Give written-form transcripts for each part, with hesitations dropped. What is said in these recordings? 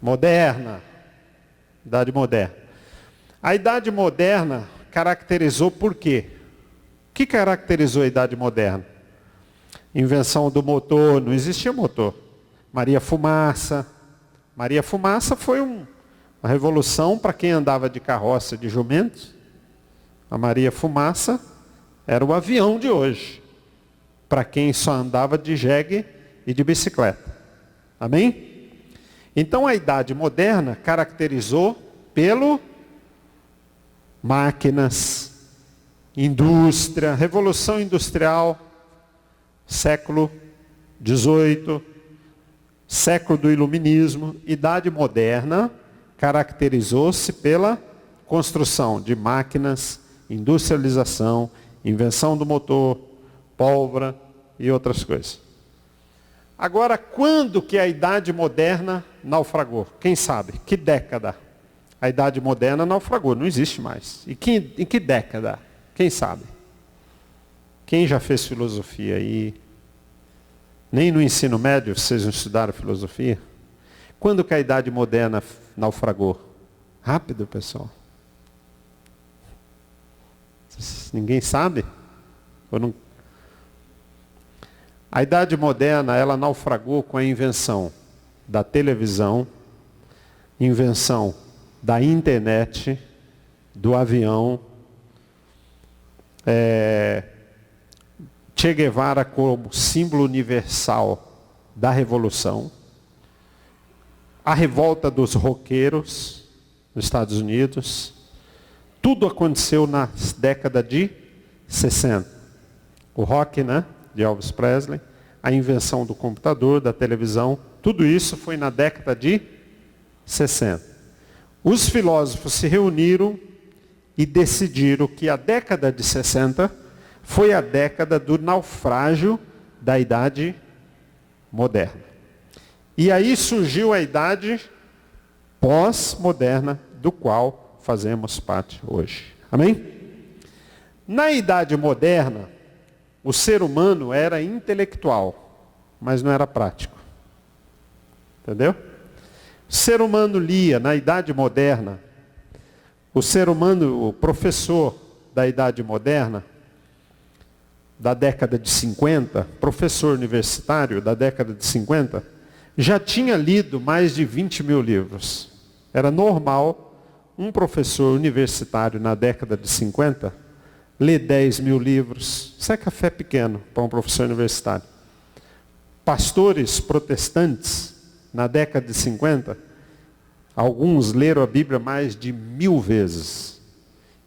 moderna. Idade moderna. A Idade Moderna caracterizou por quê? O que caracterizou a Idade Moderna? Invenção do motor, não existia motor. Maria Fumaça. Maria Fumaça foi uma revolução para quem andava de carroça de jumentos. A Maria Fumaça era o avião de hoje, para quem só andava de jegue e de bicicleta. Amém? Então a Idade Moderna caracterizou pelo máquinas, indústria, Revolução Industrial, século XVIII, século do Iluminismo. Idade Moderna caracterizou-se pela construção de máquinas, industrialização, invenção do motor, pólvora e outras coisas. Agora, quando que a Idade Moderna naufragou? Quem sabe? Que década? A Idade Moderna naufragou, não existe mais. Em que década? Quem sabe? Quem já fez filosofia aí? Nem no ensino médio vocês não estudaram filosofia? Quando que a Idade Moderna naufragou? Rápido, pessoal. Ninguém sabe? Ou não? A Idade Moderna, ela naufragou com a invenção da televisão, invenção da internet, do avião, Che Guevara como símbolo universal da revolução, a revolta dos roqueiros nos Estados Unidos. Tudo aconteceu na década de 60. O rock, né, de Elvis Presley, a invenção do computador, da televisão, tudo isso foi na década de 60. Os filósofos se reuniram e decidiram que a década de 60 foi a década do naufrágio da Idade Moderna. E aí surgiu a Idade Pós-Moderna, do qual fazemos parte hoje. Amém? Na Idade Moderna, o ser humano era intelectual, mas não era prático. Entendeu? O ser humano lia na Idade Moderna, o professor da Idade Moderna, da década de 50, professor universitário da década de 50, já tinha lido mais de 20 mil livros. Era normal um professor universitário na década de 50 ler 10 mil livros. Isso é café pequeno para um professor universitário. Pastores protestantes, na década de 50, alguns leram a Bíblia mais de 1000 vezes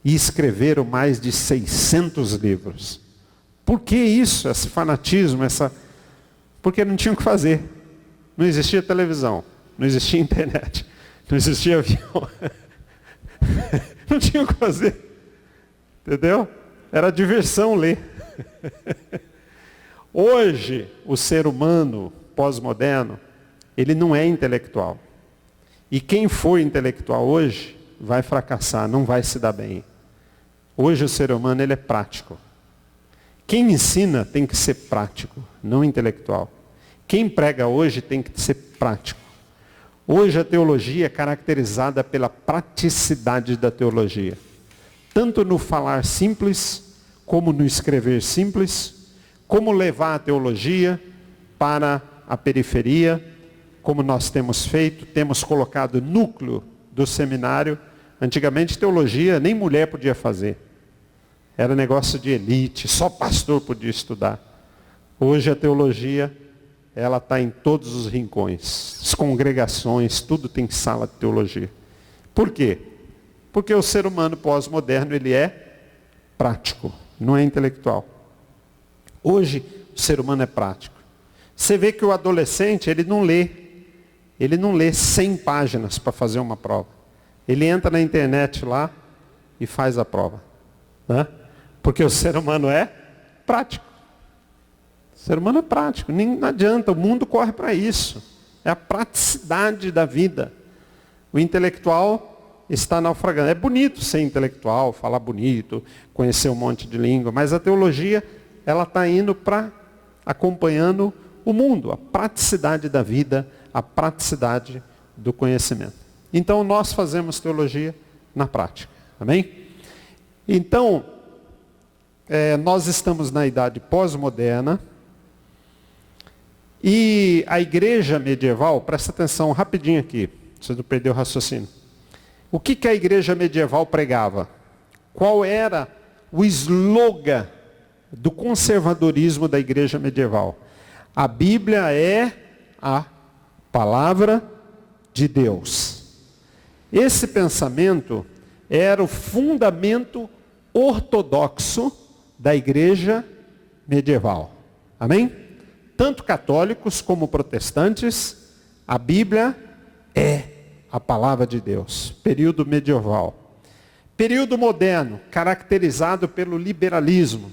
e escreveram mais de 600 livros. Por que isso, esse fanatismo, Porque não tinham o que fazer. Não existia televisão, não existia internet, não existia avião. Não tinha o que fazer. Entendeu? Era diversão ler. Hoje, o ser humano pós-moderno, ele não é intelectual. E quem for intelectual hoje, vai fracassar, não vai se dar bem. Hoje o ser humano, ele é prático. Quem ensina tem que ser prático, não intelectual. Quem prega hoje tem que ser prático. Hoje a teologia é caracterizada pela praticidade da teologia. Tanto no falar simples, como no escrever simples, como levar a teologia para a periferia, como nós temos feito, temos colocado núcleo do seminário. Antigamente teologia nem mulher podia fazer. Era negócio de elite, só pastor podia estudar. Hoje a teologia, ela está em todos os rincões. As congregações, tudo tem sala de teologia. Por quê? Porque o ser humano pós-moderno, ele é prático, não é intelectual. Hoje, o ser humano é prático. Você vê que o adolescente, ele não lê 100 páginas para fazer uma prova. Ele entra na internet lá e faz a prova. Né? Porque o ser humano é prático. O ser humano é prático. Não adianta, o mundo corre para isso. É a praticidade da vida. O intelectual está naufragando. É bonito ser intelectual, falar bonito, conhecer um monte de língua, mas a teologia, ela está indo acompanhando o mundo, a praticidade da vida, a praticidade do conhecimento. Então nós fazemos teologia na prática. Amém? Então, nós estamos na idade pós-moderna. E a igreja medieval, presta atenção rapidinho aqui, você não perdeu o raciocínio. O que a igreja medieval pregava? Qual era o slogan do conservadorismo da igreja medieval? A Bíblia é a palavra de Deus. Esse pensamento era o fundamento ortodoxo da igreja medieval. Amém? Tanto católicos como protestantes, a Bíblia é a palavra de Deus. Período medieval. Período moderno, caracterizado pelo liberalismo.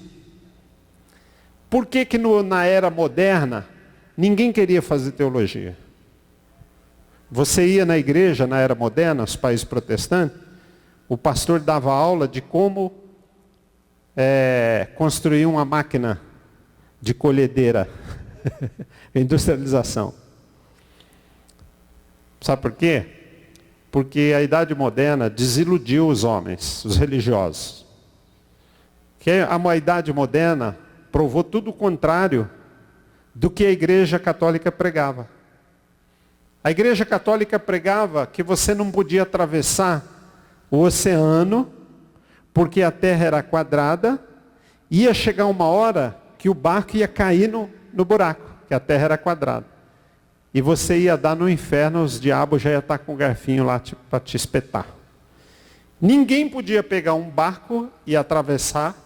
Por que na era moderna ninguém queria fazer teologia? Você ia na igreja na era moderna, os países protestantes, o pastor dava aula de como construir uma máquina de colhedeira. Industrialização. Sabe por quê? Porque a idade moderna desiludiu os homens, os religiosos. Que a idade moderna provou tudo o contrário do que a igreja católica pregava. A igreja católica pregava que você não podia atravessar o oceano, porque a terra era quadrada, ia chegar uma hora que o barco ia cair no buraco, que a terra era quadrada. E você ia dar no inferno, os diabos já iam estar com o garfinho lá para te espetar. Ninguém podia pegar um barco e atravessar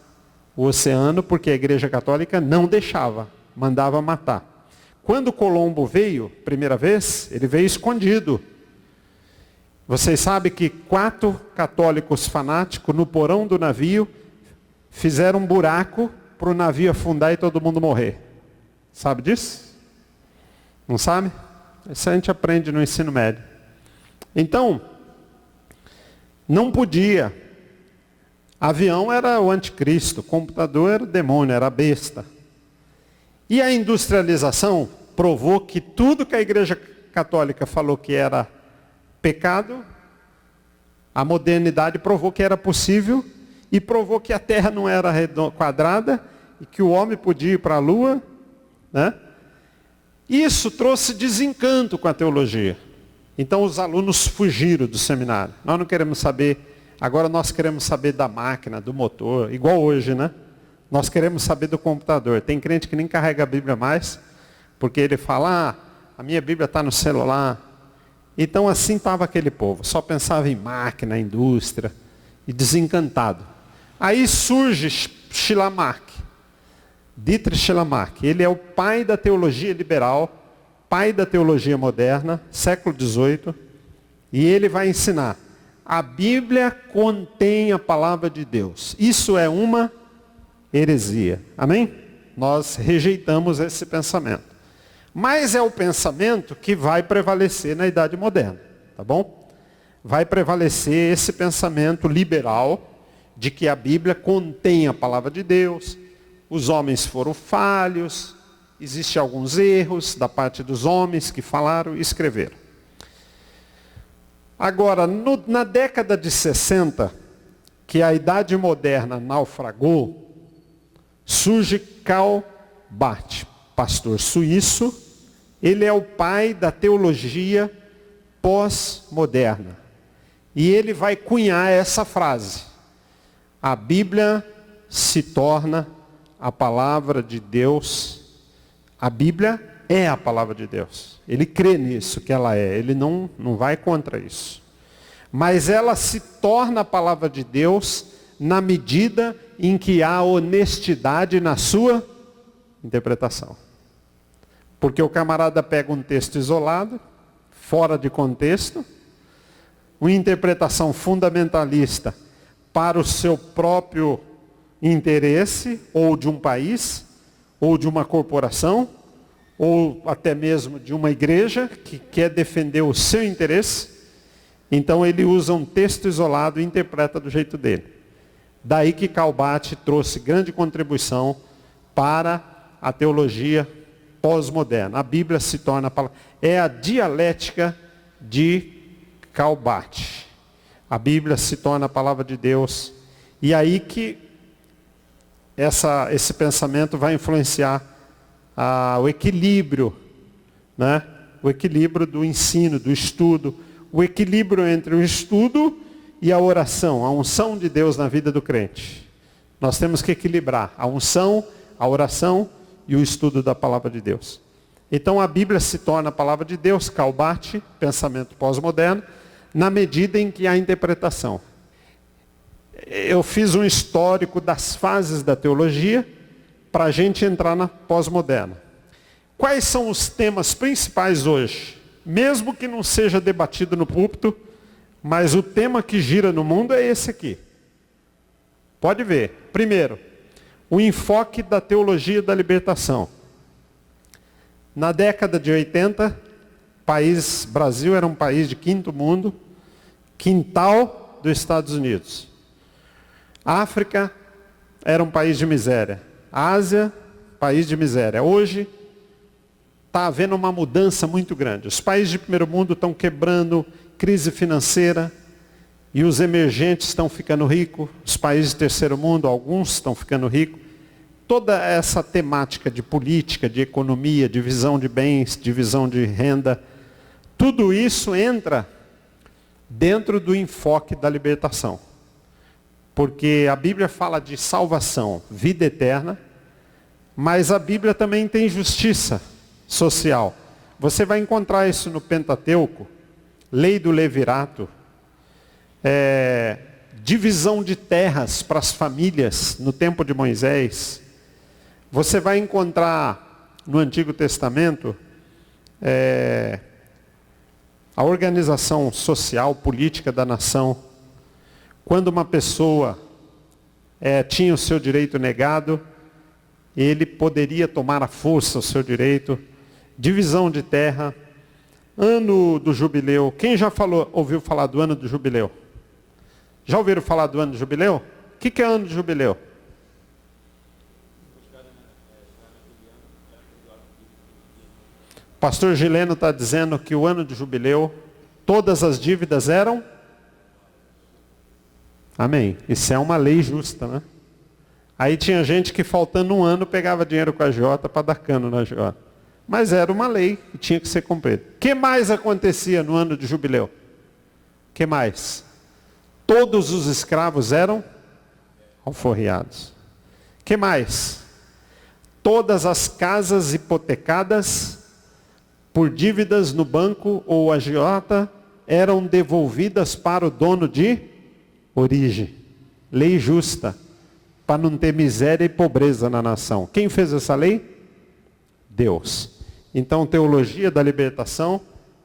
o oceano, porque a igreja católica não deixava, mandava matar. Quando Colombo veio, primeira vez, ele veio escondido. Vocês sabem que 4 católicos fanáticos no porão do navio fizeram um buraco para o navio afundar e todo mundo morrer. Sabe disso? Não sabe? Isso a gente aprende no ensino médio. Então, não podia. Avião era o anticristo, computador era o demônio, era a besta. E a industrialização provou que tudo que a igreja católica falou que era pecado, a modernidade provou que era possível e provou que a terra não era quadrada e que o homem podia ir para a lua, né? Isso trouxe desencanto com a teologia. Então os alunos fugiram do seminário. Nós não queremos saber, agora nós queremos saber da máquina, do motor, igual hoje, né? Nós queremos saber do computador. Tem crente que nem carrega a Bíblia mais, porque ele fala, a minha Bíblia está no celular. Então assim estava aquele povo, só pensava em máquina, indústria, e desencantado. Aí surge Schleiermacher, Dietrich Schleiermacher. Ele é o pai da teologia liberal, pai da teologia moderna, século XVIII, e ele vai ensinar, a Bíblia contém a palavra de Deus. Isso é uma heresia. Amém? Nós rejeitamos esse pensamento. Mas é o pensamento que vai prevalecer na idade moderna, tá bom? Vai prevalecer esse pensamento liberal de que a Bíblia contém a palavra de Deus, os homens foram falhos, existem alguns erros da parte dos homens que falaram e escreveram. Agora, na década de 60, que a idade moderna naufragou, surge Karl Barth, pastor suíço. Ele é o pai da teologia pós-moderna. E ele vai cunhar essa frase: a Bíblia se torna a palavra de Deus. A Bíblia é a palavra de Deus. Ele crê nisso, que ela é. Ele não vai contra isso. Mas ela se torna a palavra de Deus na medida em que há honestidade na sua interpretação. Porque o camarada pega um texto isolado, fora de contexto, uma interpretação fundamentalista para o seu próprio interesse, ou de um país, ou de uma corporação, ou até mesmo de uma igreja que quer defender o seu interesse. Então ele usa um texto isolado e interpreta do jeito dele. Daí que Karl Barth trouxe grande contribuição para a teologia pós-moderna. A Bíblia se torna a palavra. É a dialética de Calbate. A Bíblia se torna a palavra de Deus. E aí que esse pensamento vai influenciar o equilíbrio, né? O equilíbrio do ensino, do estudo, o equilíbrio entre o estudo e a oração, a unção de Deus na vida do crente. Nós temos que equilibrar a unção, a oração e o estudo da palavra de Deus. Então a Bíblia se torna a palavra de Deus, Calbate, pensamento pós-moderno, na medida em que há interpretação. Eu fiz um histórico das fases da teologia para a gente entrar na pós-moderna. Quais são os temas principais hoje? Mesmo que não seja debatido no púlpito, mas o tema que gira no mundo é esse aqui. Pode ver. Primeiro, o enfoque da teologia da libertação. Na década de 80, Brasil era um país de quinto mundo, quintal dos Estados Unidos. África era um país de miséria. Ásia, país de miséria. Hoje, está havendo uma mudança muito grande. Os países de primeiro mundo estão quebrando, crise financeira, e os emergentes estão ficando ricos. Os países de terceiro mundo, alguns estão ficando ricos. Toda essa temática de política, de economia, divisão de bens, divisão de renda, tudo isso entra dentro do enfoque da libertação. Porque a Bíblia fala de salvação, vida eterna, mas a Bíblia também tem justiça social. Você vai encontrar isso no Pentateuco, lei do levirato, divisão de terras para as famílias no tempo de Moisés. Você vai encontrar no Antigo Testamento a organização social, política da nação. Quando uma pessoa tinha o seu direito negado, ele poderia tomar à força o seu direito. Divisão de terra, ano do jubileu. Quem já ouviu falar do ano do jubileu? Já ouviram falar do ano do jubileu? O que é ano do jubileu? Pastor Gileno está dizendo que o ano de jubileu, todas as dívidas eram? Amém. Isso é uma lei justa, né? Aí tinha gente que faltando um ano pegava dinheiro com a agiota para dar cano na agiota. Mas era uma lei que tinha que ser cumprida. O que mais acontecia no ano de jubileu? O que mais? Todos os escravos eram alforriados. O que mais? Todas as casas hipotecadas por dívidas no banco ou agiota eram devolvidas para o dono de origem. Lei justa, para não ter miséria e pobreza na nação. Quem fez essa lei? Deus. Então, teologia da libertação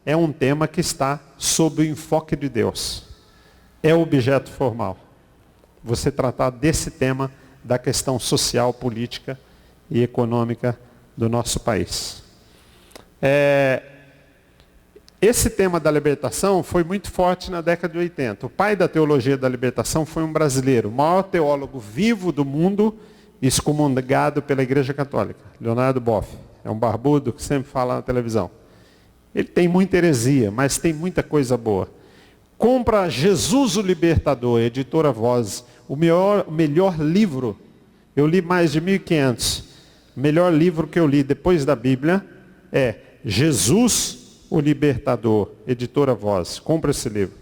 é um tema que está sob o enfoque de Deus. É objeto formal. Você tratar desse tema, da questão social, política e econômica do nosso país. Esse tema da libertação foi muito forte na década de 80. O pai da teologia da libertação foi um brasileiro, o maior teólogo vivo do mundo, excomungado pela Igreja Católica, Leonardo Boff. É um barbudo que sempre fala na televisão. Ele tem muita heresia, mas tem muita coisa boa. Compra Jesus o Libertador, editora Voz, o melhor livro. Eu li mais de 1.500. O melhor livro que eu li depois da Bíblia é Jesus o Libertador, editora Voz. Compra esse livro.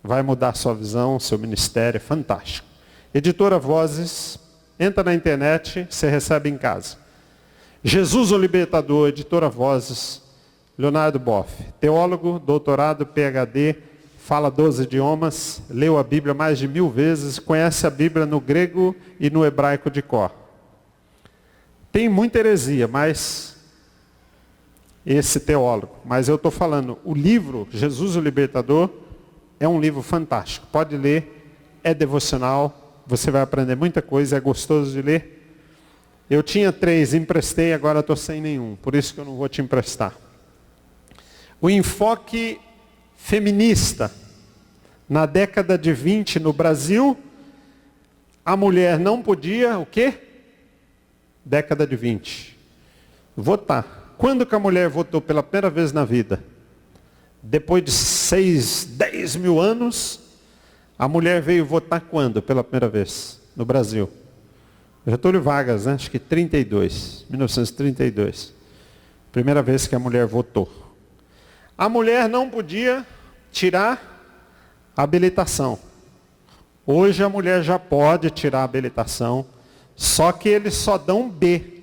Vai mudar sua visão, seu ministério, é fantástico. Editora Vozes, entra na internet, você recebe em casa. Jesus o Libertador, editora Vozes, Leonardo Boff. Teólogo, doutorado, PhD, fala 12 idiomas, leu a Bíblia mais de 1000 vezes, conhece a Bíblia no grego e no hebraico de cor. Tem muita heresia, mas esse teólogo. Mas eu estou falando, o livro, Jesus o Libertador, é um livro fantástico. Pode ler, é devocional, você vai aprender muita coisa, é gostoso de ler. Eu tinha 3, emprestei, agora estou sem nenhum. Por isso que eu não vou te emprestar. O enfoque feminista. Na década de 20 no Brasil, a mulher não podia, o quê? Década de 20. Votar. Quando que a mulher votou pela primeira vez na vida? Depois de 10 mil anos, a mulher veio votar quando, pela primeira vez, no Brasil? Getúlio Vargas, né? Acho que 1932. Primeira vez que a mulher votou. A mulher não podia tirar a habilitação. Hoje a mulher já pode tirar a habilitação, só que eles só dão B,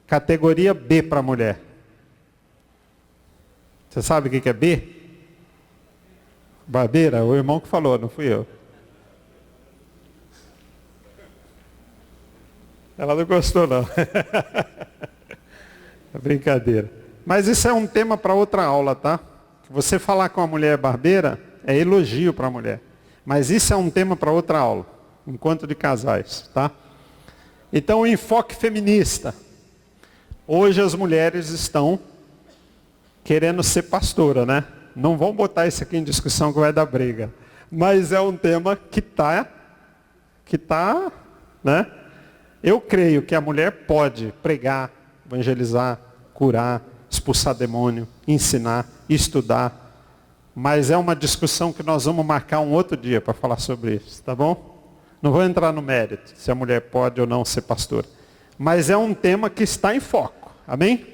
categoria B para a mulher. Você sabe o que é B? Barbeira? O irmão que falou, não fui eu. Ela não gostou, não. É brincadeira. Mas isso é um tema para outra aula, tá? Você falar com a mulher barbeira é elogio para a mulher. Mas isso é um tema para outra aula. Encontro de casais, tá? Então, o enfoque feminista. Hoje as mulheres estão querendo ser pastora, né? Não vão botar isso aqui em discussão que vai dar briga. Mas é um tema que tá, né? Eu creio que a mulher pode pregar, evangelizar, curar, expulsar demônio, ensinar, estudar. Mas é uma discussão que nós vamos marcar um outro dia para falar sobre isso, tá bom? Não vou entrar no mérito, se a mulher pode ou não ser pastora. Mas é um tema que está em foco, amém?